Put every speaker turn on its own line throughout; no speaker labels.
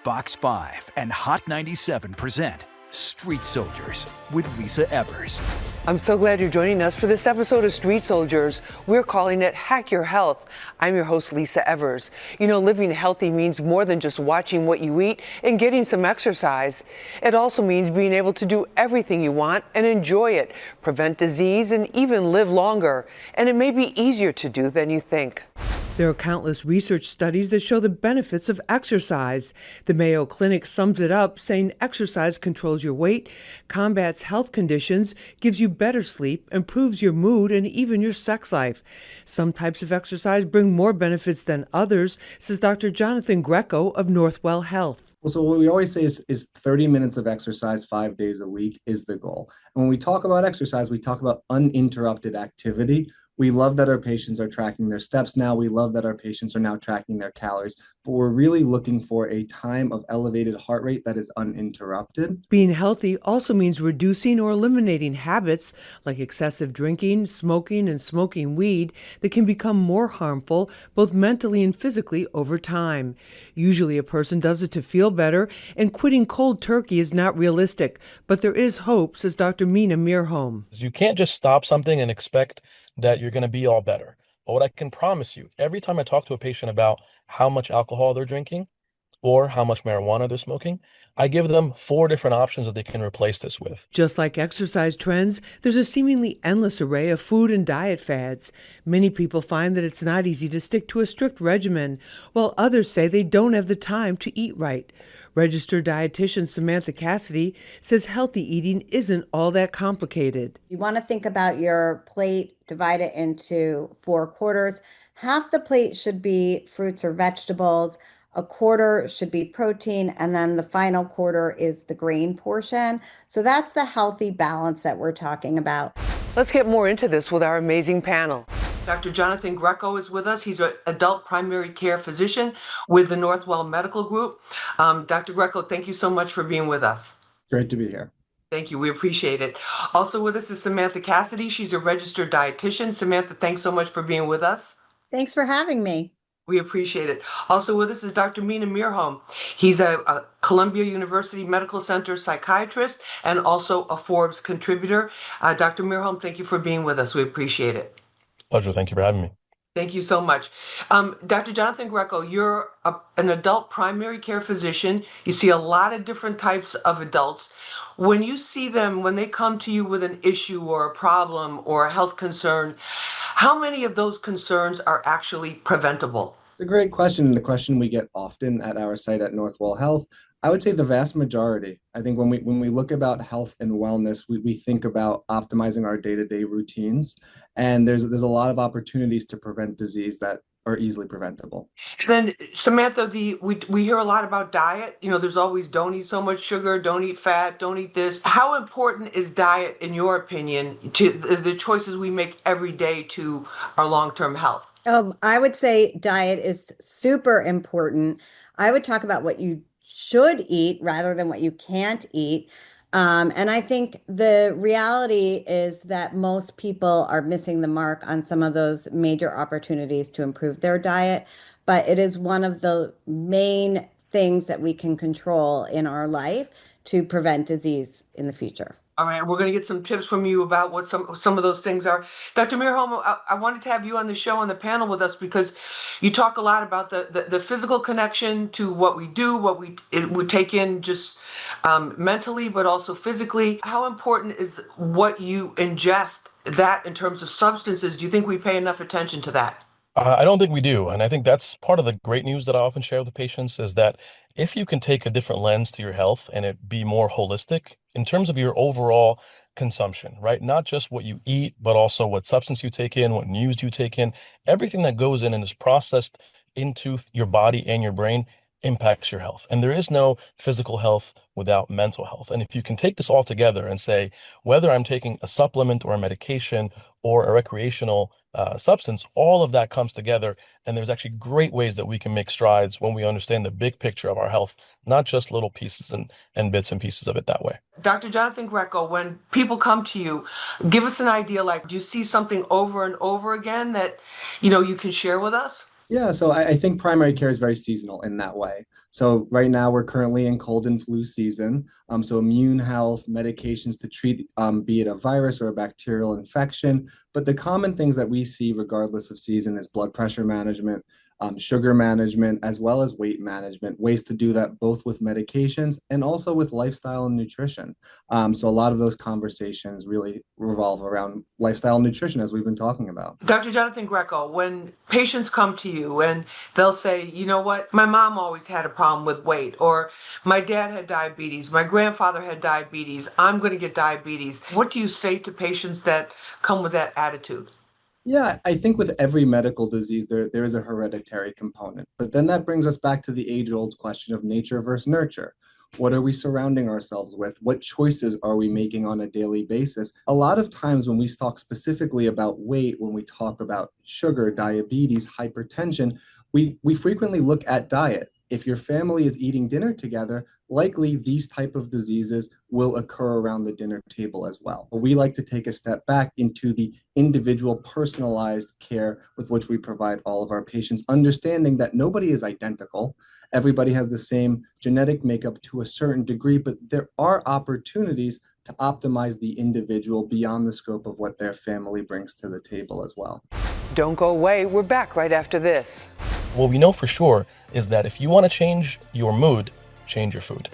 Fox 5 and Hot 97 present Street Soldiers with Lisa Evers.
I'm so glad you're joining us for this episode of Street Soldiers. We're calling it Hack Your Health. I'm your host, Lisa Evers. You know, living healthy means more than just watching what you eat and getting some exercise. It also means being able to do everything you want and enjoy it, prevent disease, and even live longer. And it may be easier to do than you think. There are countless research studies that show the benefits of exercise. The Mayo Clinic sums it up, saying exercise controls your weight, combats health conditions, gives you better sleep, improves your mood, and even your sex life. Some types of exercise bring more benefits than others, says Dr. Jonathan Grecco of Northwell Health.
Well, so what we always say is 30 minutes of exercise 5 days a week is the goal. And when we talk about exercise, we talk about uninterrupted activity. We love that our patients are tracking their steps now. We love that our patients are now tracking their calories, but we're really looking for a time of elevated heart rate that is uninterrupted.
Being healthy also means reducing or eliminating habits like excessive drinking, smoking, and smoking weed that can become more harmful both mentally and physically over time. Usually a person does it to feel better, and quitting cold turkey is not realistic, but there is hope, says Dr. Mena Mirhom.
You can't just stop something and expect that you're going to be all better. But what I can promise you, every time I talk to a patient about how much alcohol they're drinking or how much marijuana they're smoking, I give them 4 different options that they can replace this with.
Just like exercise trends, there's a seemingly endless array of food and diet fads. Many people find that it's not easy to stick to a strict regimen, while others say they don't have the time to eat right. Registered dietitian Samantha Cassetty says healthy eating isn't all that complicated.
You want to think about your plate, divide it into 4 quarters. Half the plate should be fruits or vegetables, a quarter should be protein, and then the final quarter is the grain portion. So that's the healthy balance that we're talking about.
Let's get more into this with our amazing panel. Dr. Jonathan Grecco is with us. He's an adult primary care physician with the Northwell Medical Group. Dr. Grecco, thank you so much for being with us.
Great to be here.
Thank you. We appreciate it. Also with us is Samantha Cassetty. She's a registered dietitian. Samantha, thanks so much for being with us.
Thanks for having me.
We appreciate it. Also with us is Dr. Mena Mirhom. He's a Columbia University Medical Center psychiatrist and also a Forbes contributor. Dr. Mirhom, thank you for being with us. We appreciate it.
Pleasure. Thank you for having me.
Thank you so much. Dr. Jonathan Grecco, you're an adult primary care physician. You see a lot of different types of adults. When you see them, when they come to you with an issue or a problem or a health concern, how many of those concerns are actually preventable?
It's a great question, and the question we get often at our site at Northwell Health. I would say the vast majority. I think when we look about health and wellness, we think about optimizing our day-to-day routines, and there's a lot of opportunities to prevent disease that are easily preventable.
Then Samantha, we hear a lot about diet. You know, there's always don't eat so much sugar, don't eat fat, don't eat this. How important is diet, in your opinion, to the choices we make every day to our long-term health?
I would say diet is super important. I would talk about what you should eat rather than what you can't eat. And I think the reality is that most people are missing the mark on some of those major opportunities to improve their diet. But it is one of the main things that we can control in our life to prevent disease in the future.
All right, we're going to get some tips from you about what some of those things are. Dr. Mirhom, I wanted to have you on the show, on the panel with us, because you talk a lot about the physical connection to what we do, what we take in just mentally, but also physically. How important is what you ingest, that in terms of substances? Do you think we pay enough attention to that?
I don't think we do. And I think that's part of the great news that I often share with the patients is that if you can take a different lens to your health and it be more holistic in terms of your overall consumption, right? Not just what you eat, but also what substance you take in, what news you take in, everything that goes in and is processed into your body and your brain impacts your health. And there is no physical health without mental health. And if you can take this all together and say, whether I'm taking a supplement or a medication or a recreational substance, all of that comes together. And there's actually great ways that we can make strides when we understand the big picture of our health, not just little pieces and bits and pieces of it that way.
Dr. Jonathan Grecco, when people come to you, give us an idea, like, do you see something over and over again that, you can share with us?
Yeah, so I think primary care is very seasonal in that way. So right now we're currently in cold and flu season. So immune health, medications to treat, be it a virus or a bacterial infection. But the common things that we see regardless of season is blood pressure management, sugar management, as well as weight management, ways to do that both with medications and also with lifestyle and nutrition. So a lot of those conversations really revolve around lifestyle and nutrition, as we've been talking about.
Dr. Jonathan Grecco, when patients come to you and they'll say, you know what, my mom always had a problem with weight, or my dad had diabetes, my grandfather had diabetes, I'm going to get diabetes. What do you say to patients that come with that attitude?
Yeah, I think with every medical disease, there is a hereditary component. But then that brings us back to the age-old question of nature versus nurture. What are we surrounding ourselves with? What choices are we making on a daily basis? A lot of times when we talk specifically about weight, when we talk about sugar, diabetes, hypertension, we frequently look at diet. If your family is eating dinner together, likely these type of diseases will occur around the dinner table as well. But we like to take a step back into the individual personalized care with which we provide all of our patients, understanding that nobody is identical. Everybody has the same genetic makeup to a certain degree, but there are opportunities to optimize the individual beyond the scope of what their family brings to the table as well.
Don't go away. We're back right after this.
What we know for sure is that if you want to change your mood, change your food.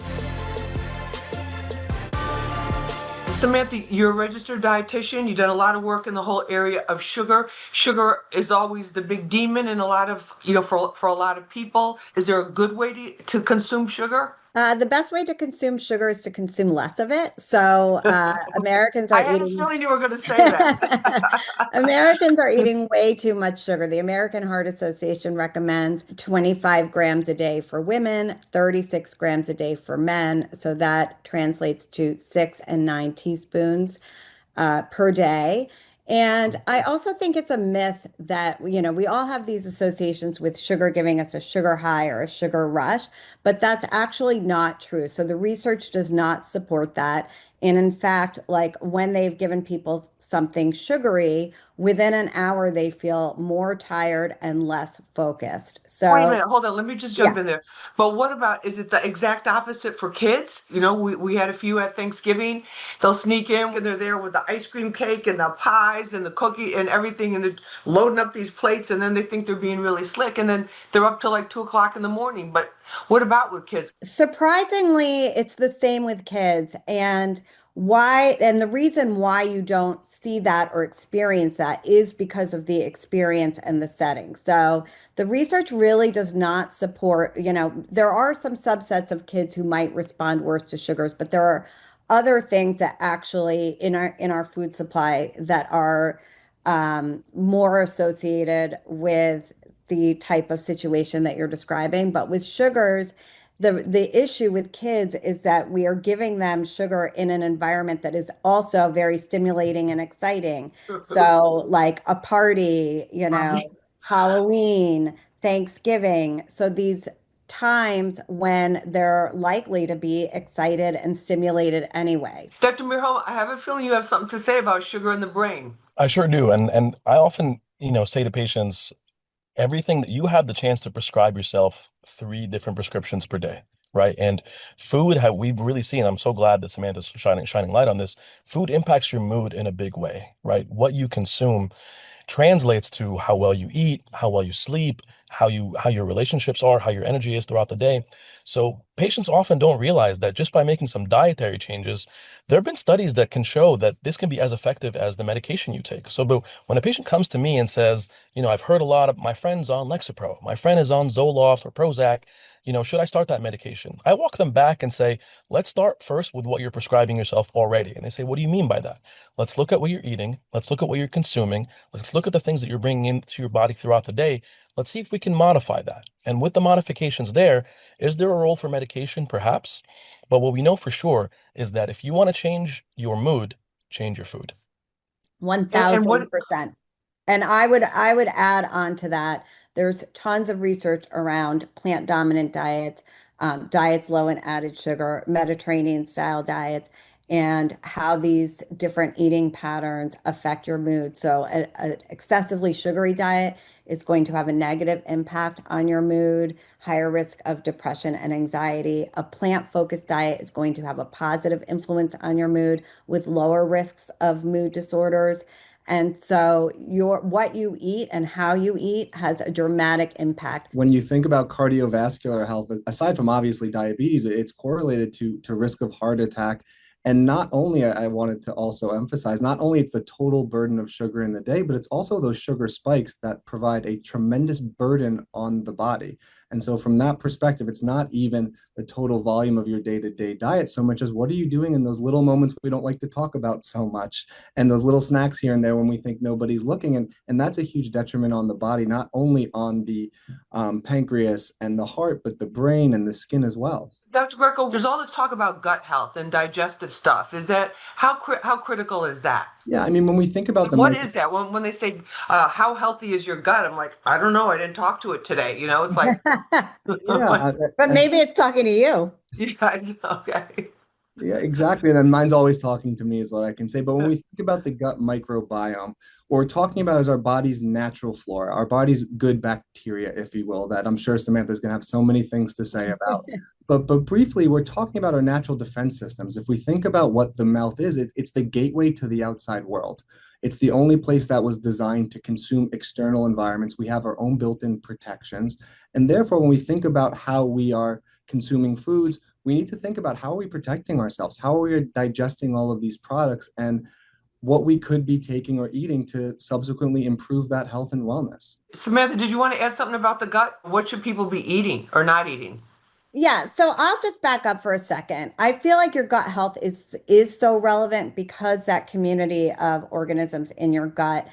Samantha, you're a registered dietitian. You've done a lot of work in the whole area of sugar. Sugar is always the big demon in a lot of, for a lot of people. Is there a good way to consume sugar?
The best way to consume sugar is to consume less of it. So Americans
I
are
had a
eating.
feeling you were going to say that.
Americans are eating way too much sugar. The American Heart Association recommends 25 grams a day for women, 36 grams a day for men. So that translates to 6 and 9 teaspoons per day. And I also think it's a myth that, we all have these associations with sugar giving us a sugar high or a sugar rush, but that's actually not true. So the research does not support that. And in fact, like when they've given people something sugary, within an hour, they feel more tired and less focused.
Wait a
So,
minute, hold on. Let me just
yeah.
jump in there. But what about, is it the exact opposite for kids? We had a few at Thanksgiving. They'll sneak in and they're there with the ice cream cake and the pies and the cookie and everything, and they're loading up these plates, and then they think they're being really slick, and then they're up till like 2 o'clock in the morning. But what about with kids?
Surprisingly, it's the same with kids. And the reason why you don't see that or experience that is because of the experience and the setting. So the research really does not support, there are some subsets of kids who might respond worse to sugars, but there are other things that actually in our food supply that are more associated with the type of situation that you're describing. But with sugars, the issue with kids is that we are giving them sugar in an environment that is also very stimulating and exciting. So like a party, Halloween, Thanksgiving. So these times when they're likely to be excited and stimulated anyway.
Dr. Mirhom, I have a feeling you have something to say about sugar in the brain.
I sure do. And I often, say to patients, everything that you have the chance to prescribe yourself 3 different prescriptions per day, right? And food, how we've really seen, I'm so glad that Samantha's shining light on this. Food impacts your mood in a big way, right? What you consume translates to how well you eat, how well you sleep, how your relationships are, how your energy is throughout the day. So patients often don't realize that just by making some dietary changes, there have been studies that can show that this can be as effective as the medication you take. So but when a patient comes to me and says, I've heard a lot of my friends on Lexapro, my friend is on Zoloft or Prozac, should I start that medication? I walk them back and say, let's start first with what you're prescribing yourself already. And they say, what do you mean by that? Let's look at what you're eating. Let's look at what you're consuming. Let's look at the things that you're bringing into your body throughout the day. Let's see if we can modify that. And with the modifications there, is there a role for medication? Perhaps. But what we know for sure is that if you want to change your mood, change your food.
And what
1000%. And I would add on to that, there's tons of research around plant dominant diets, diets low in added sugar, Mediterranean style diets. and how these different eating patterns affect your mood. So, an excessively sugary diet is going to have a negative impact on your mood, higher risk of depression and anxiety. A plant-focused diet is going to have a positive influence on your mood with lower risks of mood disorders. And so your what you eat and how you eat has a dramatic impact.
When you think about cardiovascular health, aside from obviously diabetes, it's correlated to risk of heart attack. And not only, I wanted to also emphasize, not only it's the total burden of sugar in the day, but it's also those sugar spikes that provide a tremendous burden on the body. And so from that perspective, it's not even the total volume of your day-to-day diet so much as what are you doing in those little moments we don't like to talk about so much, and those little snacks here and there when we think nobody's looking. And that's a huge detriment on the body, not only on the pancreas and the heart, but the brain and the skin as well.
Dr. Grecco, there's all this talk about gut health and digestive stuff. Is that how critical is that?
Yeah, I mean, when we think about
what is that? When they say how healthy is your gut, I'm like, I don't know. I didn't talk to it today. It's like,
yeah,
but maybe it's talking to you.
Yeah, okay.
Yeah, exactly. And then mine's always talking to me is what I can say. But when we think about the gut microbiome, what we're talking about is our body's natural flora, our body's good bacteria, if you will, that I'm sure Samantha's going to have so many things to say about. But briefly, we're talking about our natural defense systems. If we think about what the mouth is, it's the gateway to the outside world. It's the only place that was designed to consume external environments. We have our own built-in protections. And therefore, when we think about how we are consuming foods, we need to think about how are we protecting ourselves? How are we digesting all of these products, and what we could be taking or eating to subsequently improve that health and wellness.
Samantha, did you want to add something about the gut? What should people be eating or not eating?
Yeah, so I'll just back up for a second. I feel like your gut health is so relevant because that community of organisms in your gut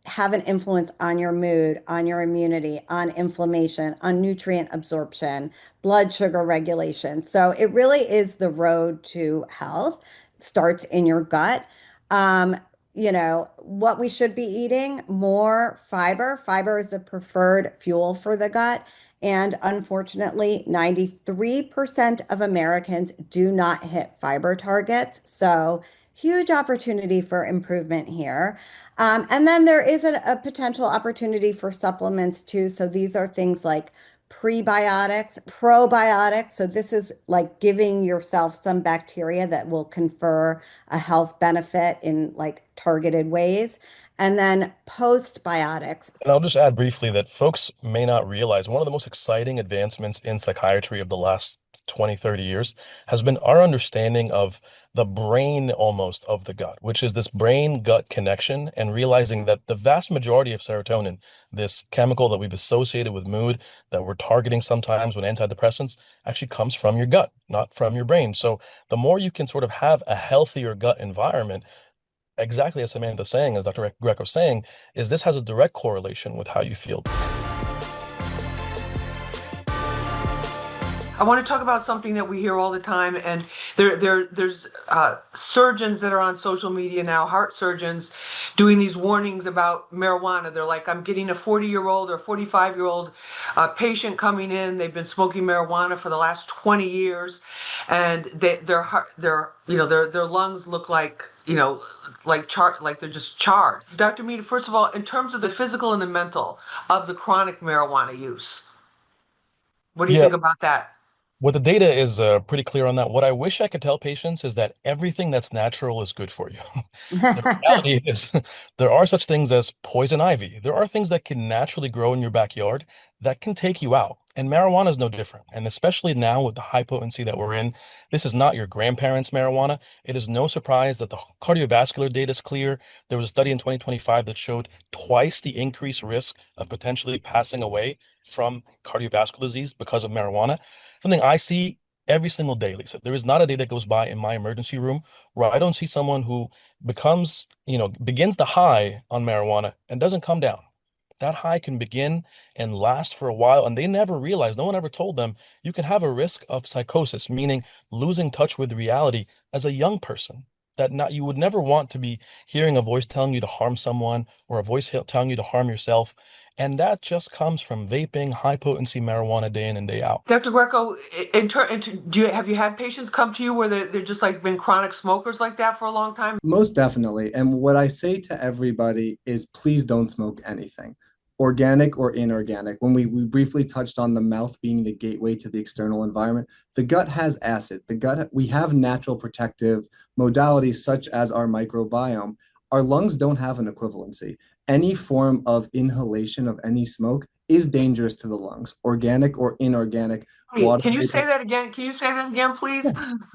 have an influence on your mood, on your immunity, on inflammation, on nutrient absorption, blood sugar regulation. So it really is the road to health starts in your gut. Um, what we should be eating, more fiber. Fiber is the preferred fuel for the gut. And unfortunately, 93% of Americans do not hit fiber targets. So huge opportunity for improvement here. And then there is a potential opportunity for supplements too. So these are things like prebiotics, probiotics. So this is like giving yourself some bacteria that will confer a health benefit in like targeted ways. And then postbiotics.
And I'll just add briefly that folks may not realize one of the most exciting advancements in psychiatry of the last 20, 30 years has been our understanding of the brain almost of the gut, which is this brain-gut connection, and realizing that the vast majority of serotonin, this chemical that we've associated with mood, that we're targeting sometimes with antidepressants, actually comes from your gut, not from your brain. So the more you can sort of have a healthier gut environment, exactly as Samantha's saying, as Dr. Grecco's saying, is this has a direct correlation with how you feel.
I want to talk about something that we hear all the time, and there's surgeons that are on social media now, heart surgeons, doing these warnings about marijuana. They're like, I'm getting a 40-year-old or 45-year-old patient coming in. They've been smoking marijuana for the last 20 years, and their lungs look like like they're just charred. Dr. Mena, first of all, in terms of the physical and the mental of the chronic marijuana use, what do you think about that?
What the data is pretty clear on that. What I wish I could tell patients is that everything that's natural is good for you. The reality is there are such things as poison ivy. There are things that can naturally grow in your backyard that can take you out. And marijuana is no different. And especially now with the high potency that we're in, this is not your grandparents' marijuana. It is no surprise that the cardiovascular data is clear. There was a study in 2025 that showed twice the increased risk of potentially passing away from cardiovascular disease because of marijuana. Something I see every single day, Lisa. There is not a day that goes by in my emergency room where I don't see someone who begins the high on marijuana and doesn't come down. That high can begin and last for a while, and they never realize, no one ever told them, you can have a risk of psychosis, meaning losing touch with reality as a young person. You would never want to be hearing a voice telling you to harm someone or a voice telling you to harm yourself. And that just comes from vaping high potency marijuana day in and day out.
Dr. Grecco, have you had patients come to you where they're just like been chronic smokers like that for a long time?
Most definitely. And what I say to everybody is please don't smoke anything, organic or inorganic. When we briefly touched on the mouth being the gateway to the external environment, the gut has acid. We have natural protective modalities such as our microbiome. Our lungs don't have an equivalency. Any form of inhalation of any smoke is dangerous to the lungs, organic or inorganic. Water
Can you say
vapor.
that again? Can you say that again, please?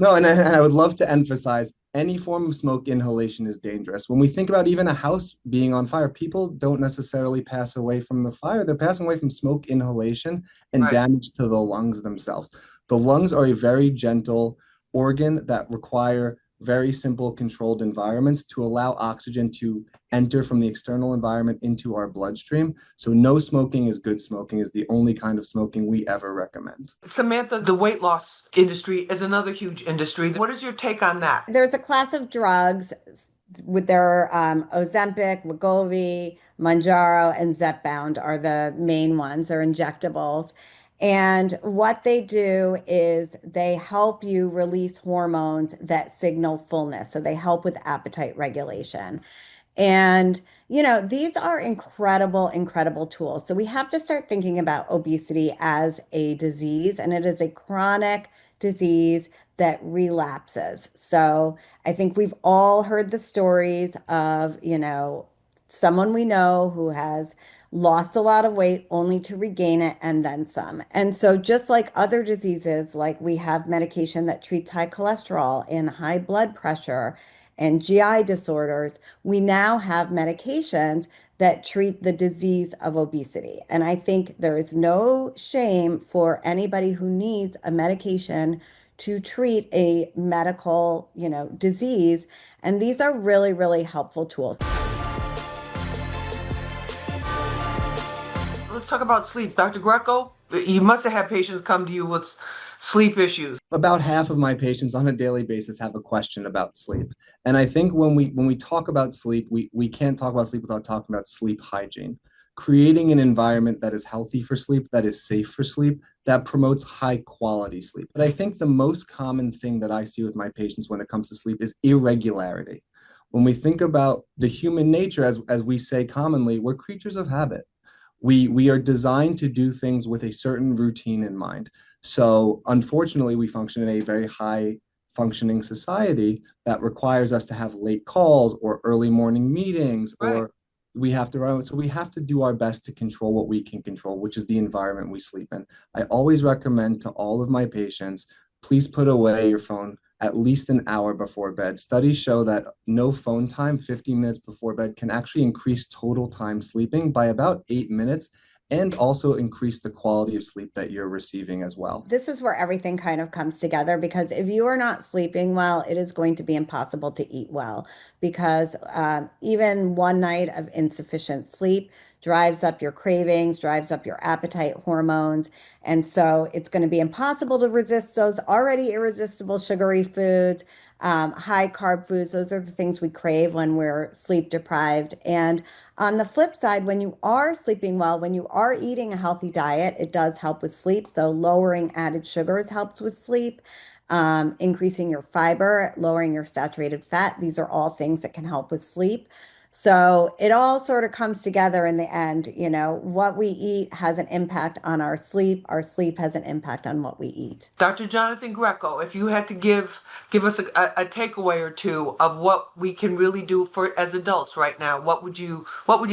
No, and I would love to emphasize any form of smoke inhalation is dangerous. When we think about even a house being on fire, people don't necessarily pass away from the fire. They're passing away from smoke inhalation and
Right.
damage to the lungs themselves. The lungs are a very gentle organ that require very simple controlled environments to allow oxygen to enter from the external environment into our bloodstream. So no smoking is good smoking is the only kind of smoking we ever recommend.
Samantha, the weight loss industry is another huge industry. What is your take on that?
There's a class of drugs with their Ozempic, Wegovy, Mounjaro, and Zepbound are the main ones. They're injectables. And what they do is they help you release hormones that signal fullness. So they help with appetite regulation. And, these are incredible, incredible tools. So we have to start thinking about obesity as a disease, and it is a chronic disease that relapses. So I think we've all heard the stories of, someone we know who has lost a lot of weight only to regain it and then some. And so just like other diseases, like we have medication that treats high cholesterol and high blood pressure and GI disorders, we now have medications that treat the disease of obesity. And I think there is no shame for anybody who needs a medication to treat a medical, disease. And these are really, really helpful tools.
Let's talk about sleep. Dr. Greco, you must have had patients come to you with sleep issues.
About half of my patients on a daily basis have a question about sleep. And I think when we talk about sleep, we can't talk about sleep without talking about sleep hygiene. Creating an environment that is healthy for sleep, that is safe for sleep, that promotes high quality sleep. But I think the most common thing that I see with my patients when it comes to sleep is irregularity. When we think about the human nature, as we say commonly, we're creatures of habit. We are designed to do things with a certain routine in mind. So unfortunately, we function in a very high functioning society that requires us to have late calls or early morning meetings,
Right.
or we have to run. So we have to do our best to control what we can control, which is the environment we sleep in. I always recommend to all of my patients, please put away your phone at least an hour before bed. Studies show that no phone time, 50 minutes before bed, can actually increase total time sleeping by about 8 minutes and also increase the quality of sleep that you're receiving as well.
This is where everything kind of comes together because if you are not sleeping well, it is going to be impossible to eat well because even one night of insufficient sleep drives up your cravings, drives up your appetite hormones. And so it's going to be impossible to resist those already irresistible sugary foods, high carb foods. Those are the things we crave when we're sleep deprived. And on the flip side, when you are sleeping well, when you are eating a healthy diet, it does help with sleep. So lowering added sugars helps with sleep, increasing your fiber, lowering your saturated fat. These are all things that can help with sleep. So it all sort of comes together in the end. What we eat has an impact on our sleep. Our sleep has an impact on what we eat.
Dr. Jonathan Greco, if you had to give us a takeaway or two of what we can really do for as adults right now, what would you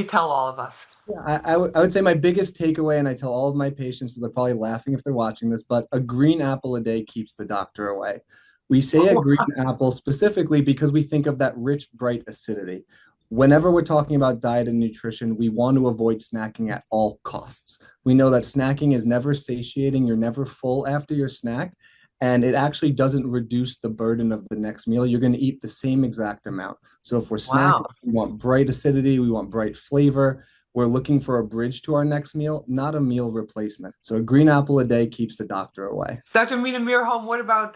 tell all of us?
I would say my biggest takeaway, and I tell all of my patients, so they're probably laughing if they're watching this, but a green apple a day keeps the doctor away. We say a green apple specifically because we think of that rich, bright acidity. Whenever we're talking about diet and nutrition, we want to avoid snacking at all costs. We know that snacking is never satiating. You're never full after your snack, and it actually doesn't reduce the burden of the next meal. You're going to eat the same exact amount. So if we're snacking,
Wow.
we want bright acidity, we want bright flavor. We're looking for a bridge to our next meal, not a meal replacement. So a green apple a day keeps the doctor away.
Dr. Mena Mirhom, what about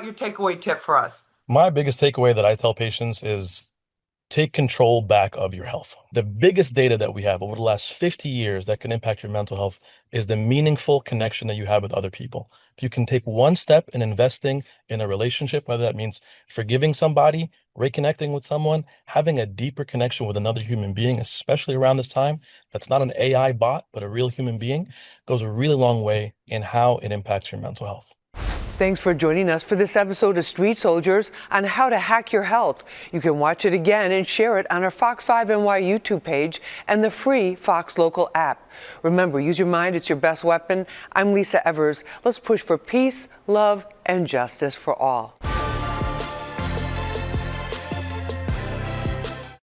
your takeaway tip for us?
My biggest takeaway that I tell patients is take control back of your health. The biggest data that we have over the last 50 years that can impact your mental health is the meaningful connection that you have with other people. If you can take one step in investing in a relationship, whether that means forgiving somebody, reconnecting with someone, having a deeper connection with another human being, especially around this time, that's not an AI bot, but a real human being, goes a really long way in how it impacts your mental health.
Thanks for joining us for this episode of Street Soldiers on how to hack your health. You can watch it again and share it on our Fox 5 NY YouTube page and the free Fox Local app. Remember, use your mind, it's your best weapon. I'm Lisa Evers. Let's push for peace, love, and justice for all.